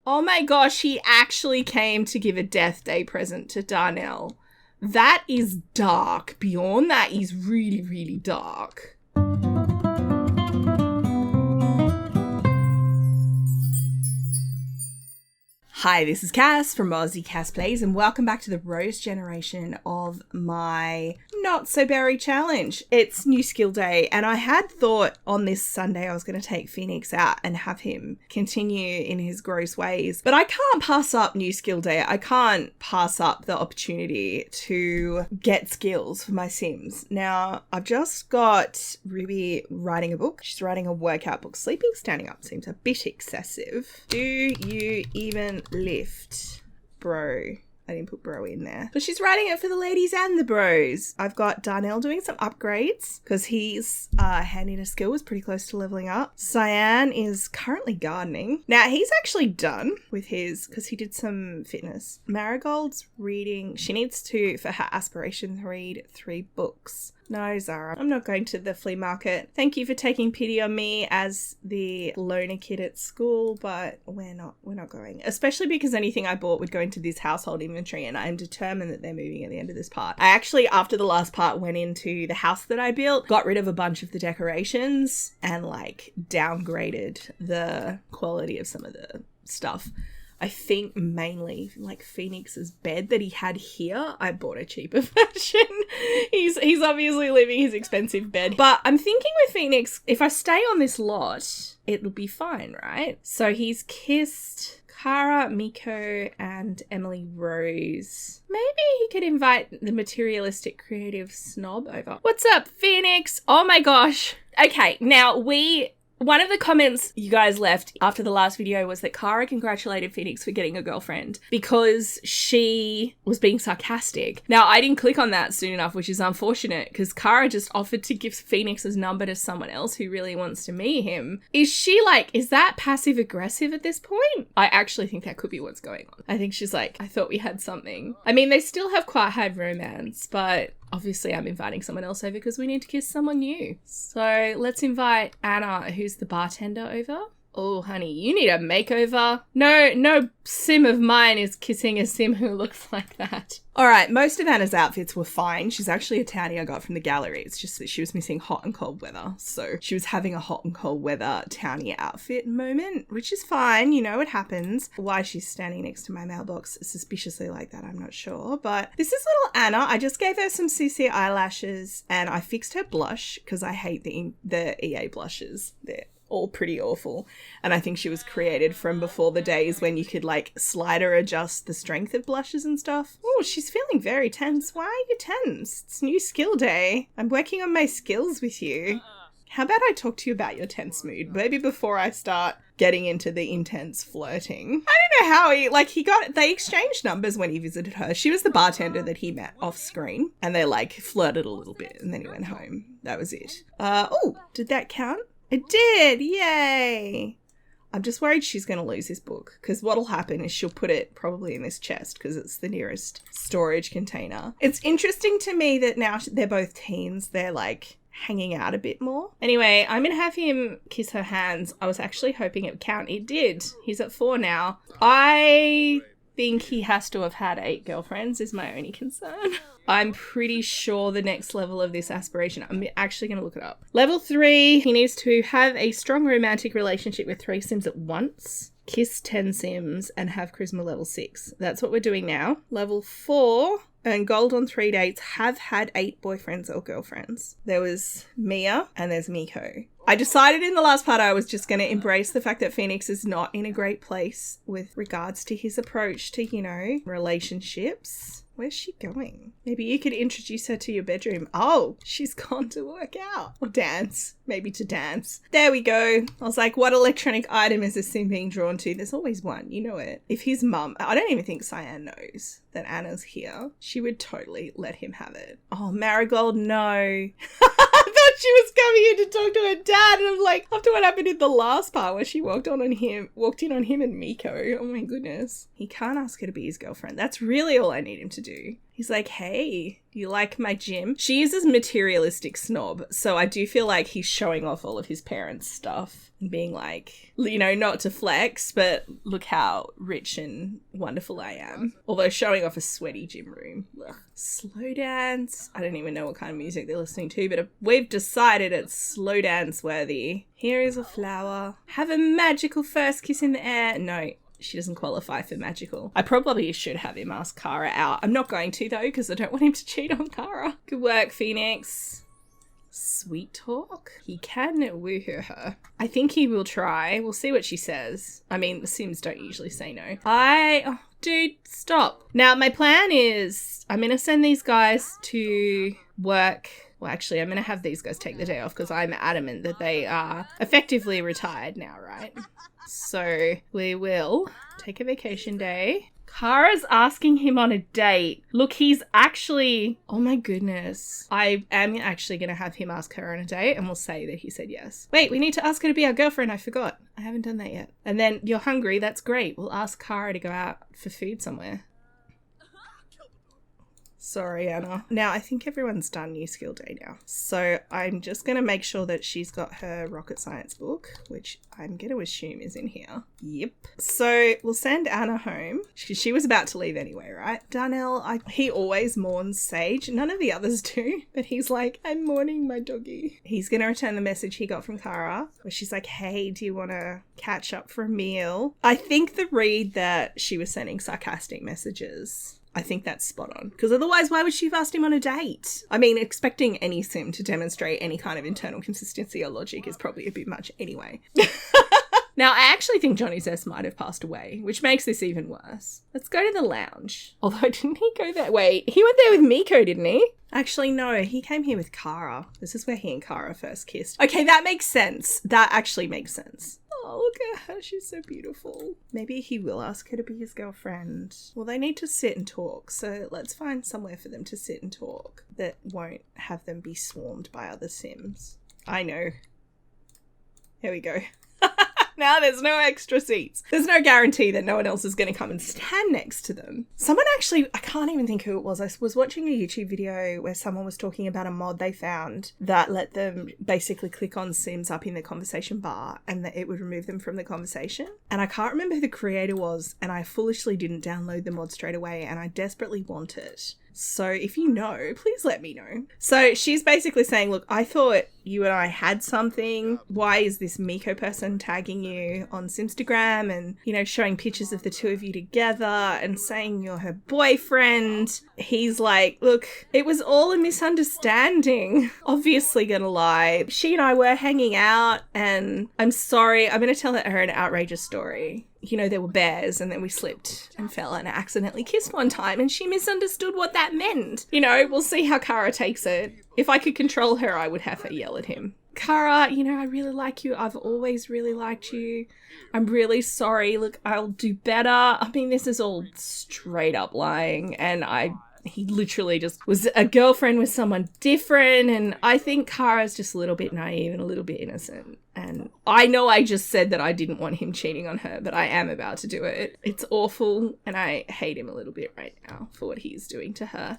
Oh my gosh, he actually came to give a death day present to Darnell. That is dark. Beyond that is really, really dark. Hi, this is Cass from Aussie Cass Plays, and welcome back to the Rose generation of my Not So Berry Challenge. It's New Skill Day, and I had thought on this Sunday I was going to take Phoenix out and have him continue in his gross ways, but I can't pass up New Skill Day. I can't pass up the opportunity to get skills for my Sims. Now, I've just got Ruby writing a book. She's writing a workout book. Sleeping standing up seems a bit excessive. Do you even lift, bro? I didn't put bro in there. But she's writing it for the ladies and the bros. I've got Darnell doing some upgrades because his handiness skill was pretty close to leveling up. Sianne is currently gardening. Now, he's actually done with his, because he did some fitness. Marigold's reading. She needs to, for her aspiration, read 3 books. No, Zara, I'm not going to the flea market. Thank you for taking pity on me as the loner kid at school, but we're not going. Especially because anything I bought would go into this household inventory, and I'm determined that they're moving at the end of this part. I actually, after the last part, went into the house that I built, got rid of a bunch of the decorations, and downgraded the quality of some of the stuff. I think mainly Phoenix's bed that he had here, I bought a cheaper version. He's obviously leaving his expensive bed. But I'm thinking with Phoenix, if I stay on this lot, it'll be fine, right? So he's kissed Cara, Miko, and Emily Rose. Maybe he could invite the materialistic creative snob over. What's up, Phoenix? Oh my gosh. Okay, now one of the comments you guys left after the last video was that Cara congratulated Phoenix for getting a girlfriend because she was being sarcastic. Now, I didn't click on that soon enough, which is unfortunate because Cara just offered to give Phoenix's number to someone else who really wants to meet him. Is that passive aggressive at this point? I actually think that could be what's going on. I think she's like, I thought we had something. I mean, they still have quite high romance, but obviously I'm inviting someone else over because we need to kiss someone new. So let's invite Anna, who's the bartender, over. Oh, honey, you need a makeover. No sim of mine is kissing a sim who looks like that. All right, most of Anna's outfits were fine. She's actually a townie I got from the gallery. It's just that she was missing hot and cold weather. So she was having a hot and cold weather townie outfit moment, which is fine. You know, it happens. Why she's standing next to my mailbox suspiciously like that, I'm not sure. But this is little Anna. I just gave her some CC eyelashes and I fixed her blush because I hate the EA blushes. They're all pretty awful, and I think she was created from before the days when you could slider adjust the strength of blushes and stuff. Oh, she's feeling very tense. Why are you tense? It's New Skill Day. I'm working on my skills with you. How about I talk to you about your tense mood, maybe before I start getting into the intense flirting. I don't know how they exchanged numbers when he visited her. She was the bartender that he met off screen, and they flirted a little bit, and then he went home. That was it. Did that count? It did! Yay! I'm just worried she's going to lose this book because what'll happen is she'll put it probably in this chest because it's the nearest storage container. It's interesting to me that now they're both teens. They're hanging out a bit more. Anyway, I'm going to have him kiss her hands. I was actually hoping it would count. It did. He's at 4 now. I think he has to have had 8 girlfriends is my only concern. I'm pretty sure the next level of this aspiration, I'm actually going to look it up. Level 3, he needs to have a strong romantic relationship with 3 Sims at once, kiss 10 Sims, and have charisma level 6. That's what we're doing now. Level 4, earn gold on 3 dates, have had 8 boyfriends or girlfriends. There was Mia and there's Miko. I decided in the last part I was just going to embrace the fact that Phoenix is not in a great place with regards to his approach to, relationships. Where's she going? Maybe you could introduce her to your bedroom. Oh, she's gone to work out. Or dance. Maybe to dance. There we go. I was like, what electronic item is this sim being drawn to? There's always one. You know it. If his mum... I don't even think Sianne knows that Anna's here. She would totally let him have it. Oh, Marigold, no. I thought she was coming in to talk to her dad, and I'm like, after what happened in the last part where she walked in on him and Miko. Oh my goodness. He can't ask her to be his girlfriend. That's really all I need him to do. He's like, hey, you like my gym? She is a materialistic snob, so I do feel like he's showing off all of his parents' stuff and being like, you know, not to flex, but look how rich and wonderful I am. Although showing off a sweaty gym room. Ugh. Slow dance. I don't even know what kind of music they're listening to, but we've decided it's slow dance worthy. Here is a flower. Have a magical first kiss in the air. No. She doesn't qualify for magical. I probably should have him ask Kara out. I'm not going to, though, because I don't want him to cheat on Kara. Good work, Phoenix. Sweet talk. He can woo her. I think he will try. We'll see what she says. I mean, the Sims don't usually say no. Oh, dude, stop. Now, my plan is I'm going to send these guys to work. Well, actually, I'm going to have these guys take the day off because I'm adamant that they are effectively retired now, right? So we will take a vacation day. Kara's asking him on a date. Look, he's actually... Oh my goodness. I am actually going to have him ask her on a date and we'll say that he said yes. Wait, we need to ask her to be our girlfriend. I forgot. I haven't done that yet. And then you're hungry. That's great. We'll ask Kara to go out for food somewhere. Sorry, Anna. Now, I think everyone's done New Skill Day now. So I'm just going to make sure that she's got her rocket science book, which I'm going to assume is in here. Yep. So we'll send Anna home. She was about to leave anyway, right? Darnell, he always mourns Sage. None of the others do, but he's like, I'm mourning my doggy. He's going to return the message he got from Kara, where she's like, hey, do you want to catch up for a meal? I think the read that she was sending sarcastic messages. I think that's spot on. Because otherwise, why would she have asked him on a date? I mean, expecting any sim to demonstrate any kind of internal consistency or logic is probably a bit much anyway. Now, I actually think Johnny Zest might have passed away, which makes this even worse. Let's go to the lounge. Although, didn't he go there? Wait, he went there with Miko, didn't he? Actually, no, he came here with Kara. This is where he and Kara first kissed. Okay, that makes sense. That actually makes sense. Oh, look at her. She's so beautiful. Maybe he will ask her to be his girlfriend. Well, they need to sit and talk, so let's find somewhere for them to sit and talk that won't have them be swarmed by other Sims. I know. Here we go. Now there's no extra seats. There's no guarantee that no one else is going to come and stand next to them. Someone actually, I can't even think who it was. I was watching a YouTube video where someone was talking about a mod they found that let them basically click on Sims up in the conversation bar and that it would remove them from the conversation. And I can't remember who the creator was and I foolishly didn't download the mod straight away and I desperately want it. So if you know, please let me know. So she's basically saying, look, I thought you and I had something. Why is this Miko person tagging you on Simstagram and, you know, showing pictures of the two of you together and saying you're her boyfriend? He's like, look, it was all a misunderstanding. Obviously gonna lie. She and I were hanging out and I'm sorry. I'm going to tell her an outrageous story. You know, there were bears and then we slipped and fell and accidentally kissed one time and she misunderstood what that meant. You know, we'll see how Kara takes it. If I could control her, I would have her yell at him. Kara, you know, I really like you. I've always really liked you. I'm really sorry. Look, I'll do better. I mean, this is all straight up lying and he literally just was a girlfriend with someone different. And I think Kara's just a little bit naive and a little bit innocent. And I know I just said that I didn't want him cheating on her, but I am about to do it. It's awful. And I hate him a little bit right now for what he's doing to her.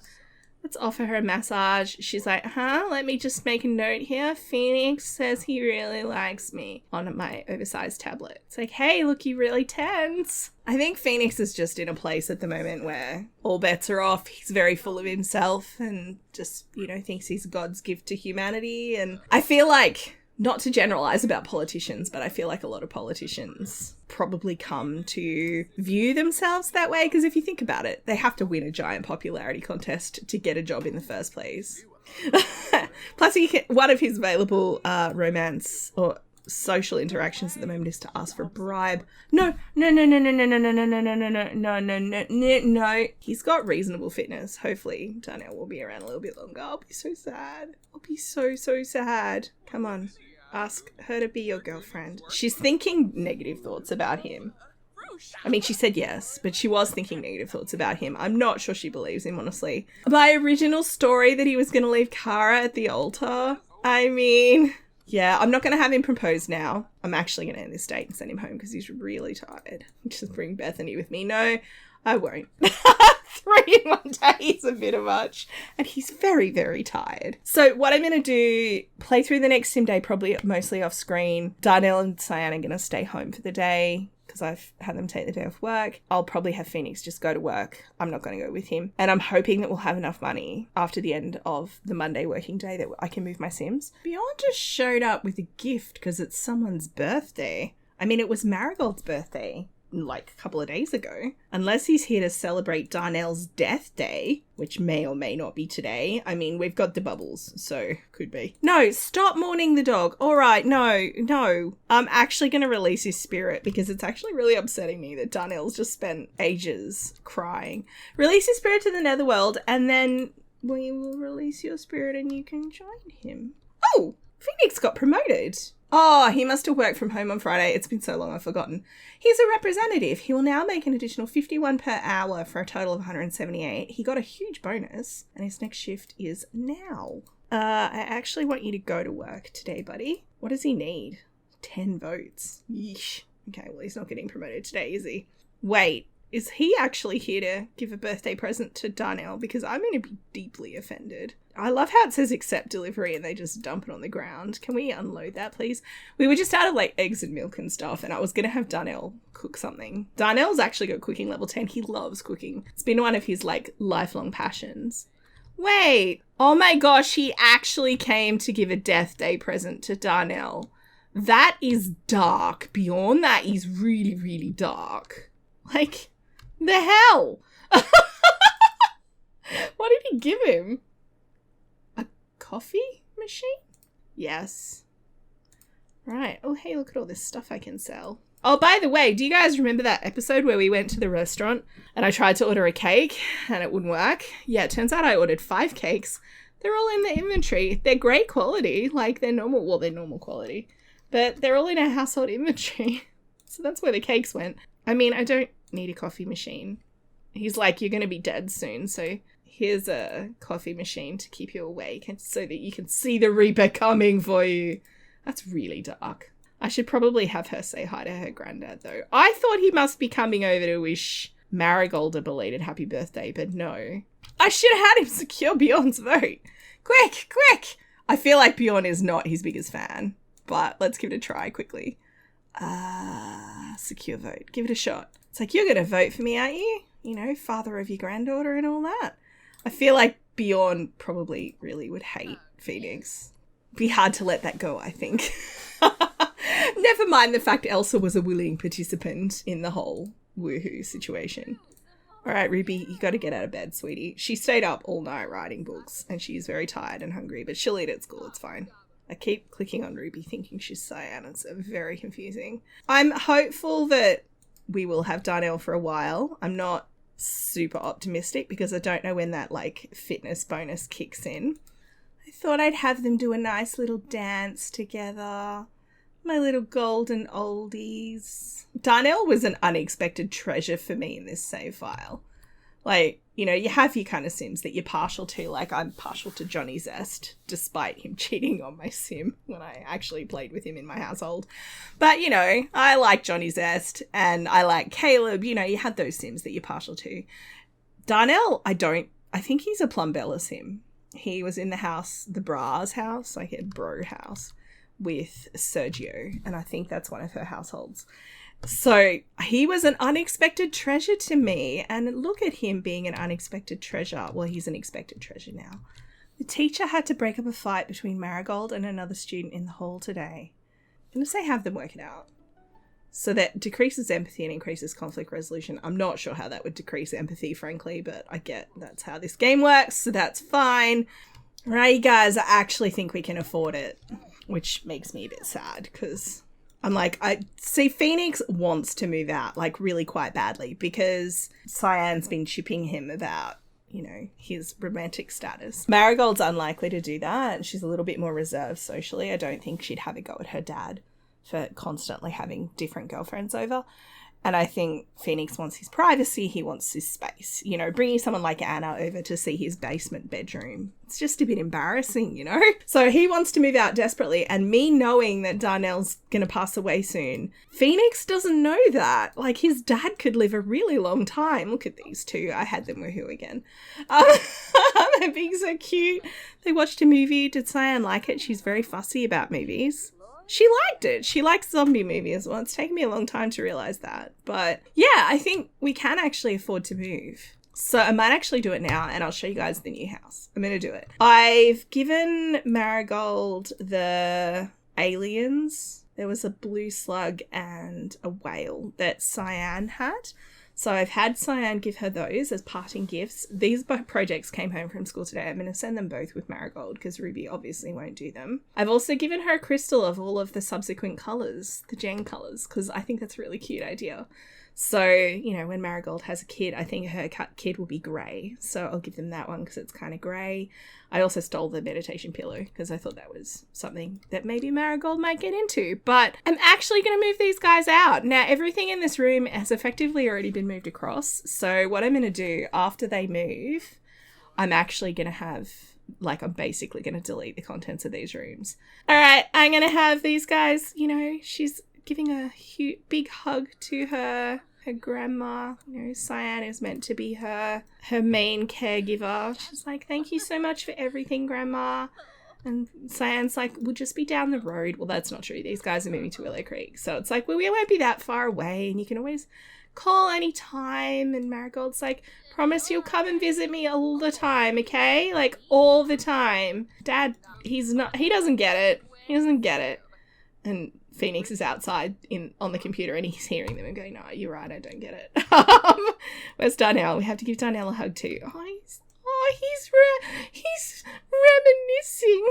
Let's offer her a massage. She's like, let me just make a note here. Phoenix says he really likes me on my oversized tablet. It's like, hey, look, you really tense. I think Phoenix is just in a place at the moment where all bets are off. He's very full of himself and just, you know, thinks he's God's gift to humanity. And I feel like, not to generalize about politicians, but I feel like a lot of politicians probably come to view themselves that way. Because if you think about it, they have to win a giant popularity contest to get a job in the first place. Plus, one of his available romance or social interactions at the moment is to ask for a bribe. No. He's got reasonable fitness. Hopefully, Darnell will be around a little bit longer. I'll be so sad. I'll be so sad. Come on. Ask her to be your girlfriend. She's thinking negative thoughts about him. I mean, she said yes, but she was thinking negative thoughts about him. I'm not sure she believes him, honestly. My original story that he was going to leave Kara at the altar. I mean, yeah, I'm not going to have him propose now. I'm actually going to end this date and send him home because he's really tired. Just bring Bethany with me. No, I won't. 3 in one day is a bit of much. And he's very, very tired. So what I'm going to do, play through the next sim day, probably mostly off screen. Darnell and Sianne are going to stay home for the day because I've had them take the day off work. I'll probably have Phoenix just go to work. I'm not going to go with him. And I'm hoping that we'll have enough money after the end of the Monday working day that I can move my sims. Beyond just showed up with a gift because it's someone's birthday. I mean, it was Marigold's birthday like a couple of days ago. Unless he's here to celebrate Darnell's death day, which may or may not be today. I mean, we've got the bubbles, so could be. No, stop mourning the dog. All right, no. I'm actually going to release his spirit because it's actually really upsetting me that Darnell's just spent ages crying. Release his spirit to the netherworld and then we will release your spirit and you can join him. Oh, Phoenix got promoted. Oh, he must have worked from home on Friday. It's been so long I've forgotten. He's a representative. He will now make an additional 51 per hour for a total of 178. He got a huge bonus and his next shift is now. I actually want you to go to work today, buddy. What does he need? 10 votes. Yeesh. Okay, well, he's not getting promoted today, is he? Wait, is he actually here to give a birthday present to Darnell? Because I'm going to be deeply offended. I love how it says accept delivery and they just dump it on the ground. Can we unload that, please? We were just out of like eggs and milk and stuff and I was going to have Darnell cook something. Darnell's actually got cooking level 10. He loves cooking. It's been one of his like lifelong passions. Wait. Oh my gosh, he actually came to give a death day present to Darnell. That is dark. Beyond that is really, really dark. Like, the hell? What did he give him? Coffee machine? Yes. Right. Oh, hey, look at all this stuff I can sell. Oh, by the way, do you guys remember that episode where we went to the restaurant and I tried to order a cake and it wouldn't work? Yeah, it turns out I ordered 5 cakes. They're all in the inventory. They're great quality. Like, they're normal quality. But they're all in our household inventory. So that's where the cakes went. I mean, I don't need a coffee machine. He's like, you're going to be dead soon, so here's a coffee machine to keep you awake and so that you can see the Reaper coming for you. That's really dark. I should probably have her say hi to her granddad, though. I thought he must be coming over to wish Marigold a belated happy birthday, but no. I should have had him secure Bjorn's vote. Quick! I feel like Bjorn is not his biggest fan, but let's give it a try quickly. Secure vote. Give it a shot. It's like, you're going to vote for me, aren't you? You know, father of your granddaughter and all that. I feel like Bjorn probably really would hate Phoenix. Be hard to let that go, I think. Never mind the fact Elsa was a willing participant in the whole woohoo situation. All right, Ruby, you got to get out of bed, sweetie. She stayed up all night writing books and she's very tired and hungry, but she'll eat at school. It's fine. I keep clicking on Ruby thinking she's Sianne. It's very confusing. I'm hopeful that we will have Darnell for a while. I'm not super optimistic because I don't know when that like fitness bonus kicks in. I thought I'd have them do a nice little dance together. My little golden oldies. Darnell was an unexpected treasure for me in this save file. Like, you know, you have your kind of sims that you're partial to. Like, I'm partial to Johnny Zest, despite him cheating on my sim when I actually played with him in my household. But, you know, I like Johnny Zest and I like Caleb. You know, you had those sims that you're partial to. Darnell, I think he's a Plumbella sim. He was in the house, the bra's house, like a bro house, with Sergio. And I think that's one of her households. So he was an unexpected treasure to me, and look at him being an unexpected treasure. Well, he's an expected treasure now. The teacher had to break up a fight between Marigold and another student in the hall today. I'm going to say have them work it out. So that decreases empathy and increases conflict resolution. I'm not sure how that would decrease empathy, frankly, but I get that's how this game works, so that's fine. Right, you guys, I actually think we can afford it, which makes me a bit sad because I'm like, I see Phoenix wants to move out, like really quite badly, because Sianne's been chipping him about, you know, his romantic status. Marigold's unlikely to do that, and she's a little bit more reserved socially. I don't think she'd have a go at her dad for constantly having different girlfriends over. And I think Phoenix wants his privacy. He wants his space. You know, bringing someone like Anna over to see his basement bedroom, it's just a bit embarrassing, you know? So he wants to move out desperately. And me knowing that Darnell's going to pass away soon, Phoenix doesn't know that. Like, his dad could live a really long time. Look at these two. I had them woohoo again. They're being so cute. They watched a movie. Did Sianne like it? She's very fussy about movies. She liked it. She likes zombie movies. Well, it's taken me a long time to realise that. But yeah, I think we can actually afford to move. So I might actually do it now, and I'll show you guys the new house. I'm going to do it. I've given Marigold the aliens. There was a blue slug and a whale that Sianne had. So I've had Sianne give her those as parting gifts. These both projects came home from school today. I'm going to send them both with Marigold because Ruby obviously won't do them. I've also given her a crystal of all of the subsequent colours, the Gen colours, because I think that's a really cute idea. So, you know, when Marigold has a kid, I think her kid will be grey. So I'll give them that one because it's kind of grey. I also stole the meditation pillow because I thought that was something that maybe Marigold might get into. But I'm actually going to move these guys out. Now, everything in this room has effectively already been moved across. So what I'm going to do after they move, I'm actually going to have, like, I'm basically going to delete the contents of these rooms. All right, I'm going to have these guys, you know, she's giving a big hug to her grandma. You know, Sianne is meant to be her main caregiver. She's like, thank you so much for everything, Grandma. And Sianne's like, we'll just be down the road. Well, that's not true. These guys are moving to Willow Creek. So it's like, well, we won't be that far away and you can always call anytime. And Marigold's like, promise you'll come and visit me all the time, okay? Like, all the time. Dad, he doesn't get it. He doesn't get it. And Phoenix is outside on the computer and he's hearing them and going, no, you're right, I don't get it. Where's Darnell? We have to give Darnell a hug too. He's reminiscing.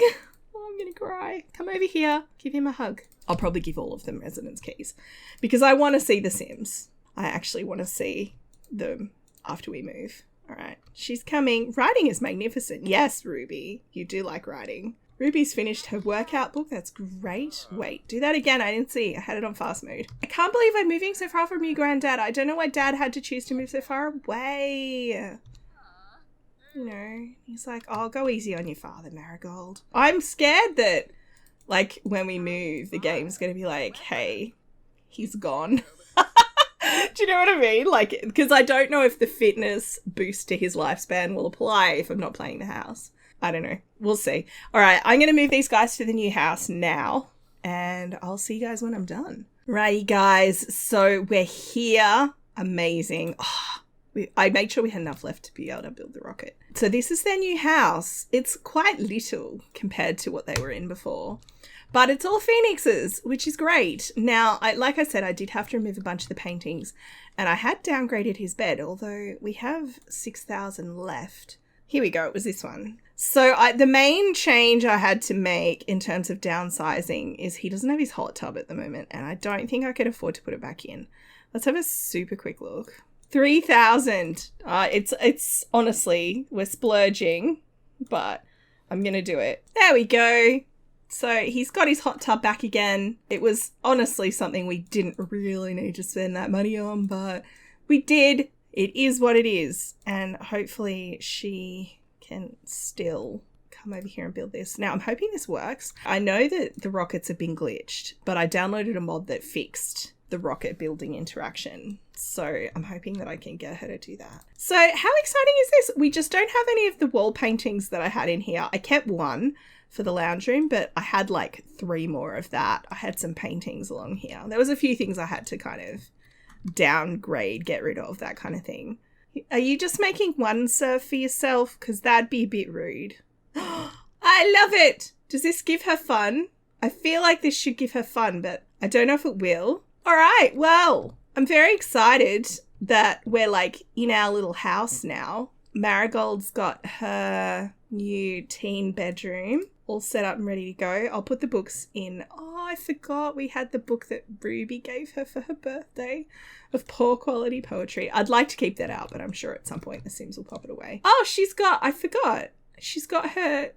Oh, I'm going to cry. Come over here. Give him a hug. I'll probably give all of them residence keys because I want to see the Sims. I actually want to see them after we move. All right. She's coming. Writing is magnificent. Yes, Ruby. You do like writing. Ruby's finished her workout book. That's great. Wait, do that again. I didn't see. I had it on fast mode. I can't believe I'm moving so far from you, Granddad. I don't know why Dad had to choose to move so far away. You know, he's like, oh, go easy on your father, Marigold. I'm scared that, like, when we move, the game's going to be like, hey, he's gone. Do you know what I mean? Like, because I don't know if the fitness boost to his lifespan will apply if I'm not playing the house. I don't know. We'll see. All right, I'm going to move these guys to the new house now, and I'll see you guys when I'm done. Righty, guys. So we're here. Amazing. Oh, I made sure we had enough left to be able to build the rocket. So this is their new house. It's quite little compared to what they were in before, but it's all Phoenix's, which is great. Now, like I said, I did have to remove a bunch of the paintings, and I had downgraded his bed, although we have 6,000 left. Here we go. It was this one. So the main change I had to make in terms of downsizing is he doesn't have his hot tub at the moment, and I don't think I could afford to put it back in. Let's have a super quick look. 3,000. It's honestly, we're splurging, but I'm going to do it. There we go. So he's got his hot tub back again. It was honestly something we didn't really need to spend that money on, but we did. It is what it is. And hopefully she can still come over here and build this. Now, I'm hoping this works. I know that the rockets have been glitched, but I downloaded a mod that fixed the rocket building interaction. So I'm hoping that I can get her to do that. So how exciting is this? We just don't have any of the wall paintings that I had in here. I kept one for the lounge room, but I had like 3 more of that. I had some paintings along here. There was a few things I had to kind of downgrade, get rid of, that kind of thing. Are you just making one serve for yourself? Because that'd be a bit rude. I love it! Does this give her fun? I feel like this should give her fun, but I don't know if it will. All right, well, I'm very excited that we're like in our little house now. Marigold's got her new teen bedroom all set up and ready to go. I'll put the books in. Oh, I forgot we had the book that Ruby gave her for her birthday of poor quality poetry. I'd like to keep that out, but I'm sure at some point the Sims will pop it away. Oh, I forgot. She's got her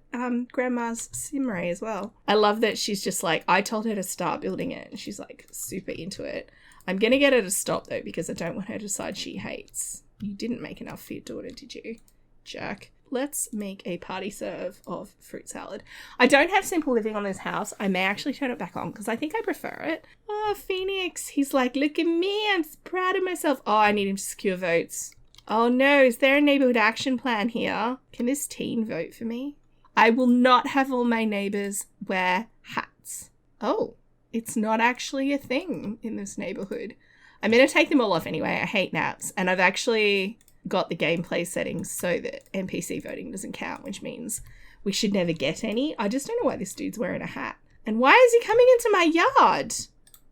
grandma's Simray as well. I love that she's just like, I told her to start building it and she's like super into it. I'm going to get her to stop, though, because I don't want her to decide she hates. You didn't make enough for your daughter, did you? Jerk. Let's make a party serve of fruit salad. I don't have simple living on this house. I may actually turn it back on because I think I prefer it. Oh, Phoenix. He's like, look at me. I'm so proud of myself. Oh, I need him to secure votes. Oh, no. Is there a neighborhood action plan here? Can this teen vote for me? I will not have all my neighbors wear hats. Oh, it's not actually a thing in this neighborhood. I'm going to take them all off anyway. I hate naps. And I've actually got the gameplay settings so that NPC voting doesn't count, which means we should never get any. I just don't know why this dude's wearing a hat. And why is he coming into my yard?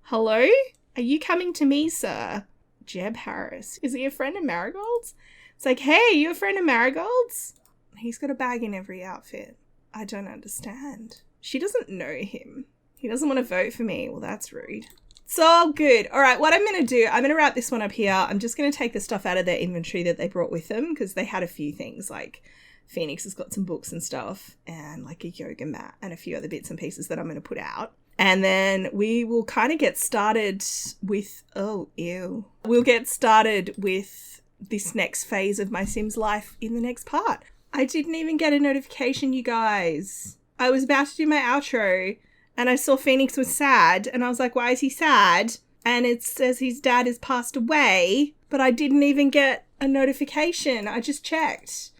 Hello? Are you coming to me, sir? Jeb Harris. Is he a friend of Marigold's? It's like, hey, you a friend of Marigold's? He's got a bag in every outfit. I don't understand. She doesn't know him. He doesn't want to vote for me. Well, that's rude. It's all good. All right, what I'm going to do, I'm going to wrap this one up here. I'm just going to take the stuff out of their inventory that they brought with them because they had a few things, like Phoenix has got some books and stuff and like a yoga mat and a few other bits and pieces that I'm going to put out. And then we will kind of get started with, we'll get started with this next phase of my Sims life in the next part. I didn't even get a notification, you guys. I was about to do my outro and I saw Phoenix was sad and I was like, why is he sad? And it says his dad has passed away, but I didn't even get a notification. I just checked.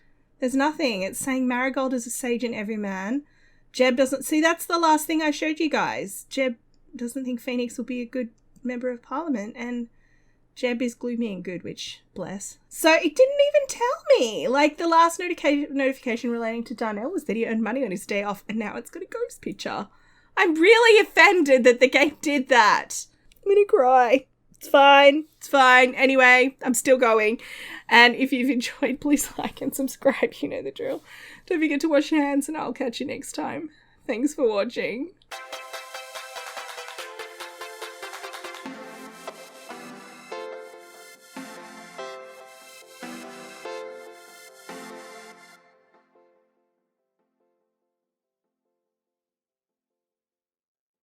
There's nothing. It's saying Marigold is a sage in every man. Jeb doesn't... See, that's the last thing I showed you guys. Jeb doesn't think Phoenix will be a good member of parliament and Jeb is gloomy and good, which, bless. So it didn't even tell me. Like, the last notification relating to Darnell was that he earned money on his day off and now it's got a ghost picture. I'm really offended that the game did that. I'm gonna cry. It's fine. It's fine. Anyway, I'm still going. And if you've enjoyed, please like and subscribe. You know the drill. Don't forget to wash your hands and I'll catch you next time. Thanks for watching.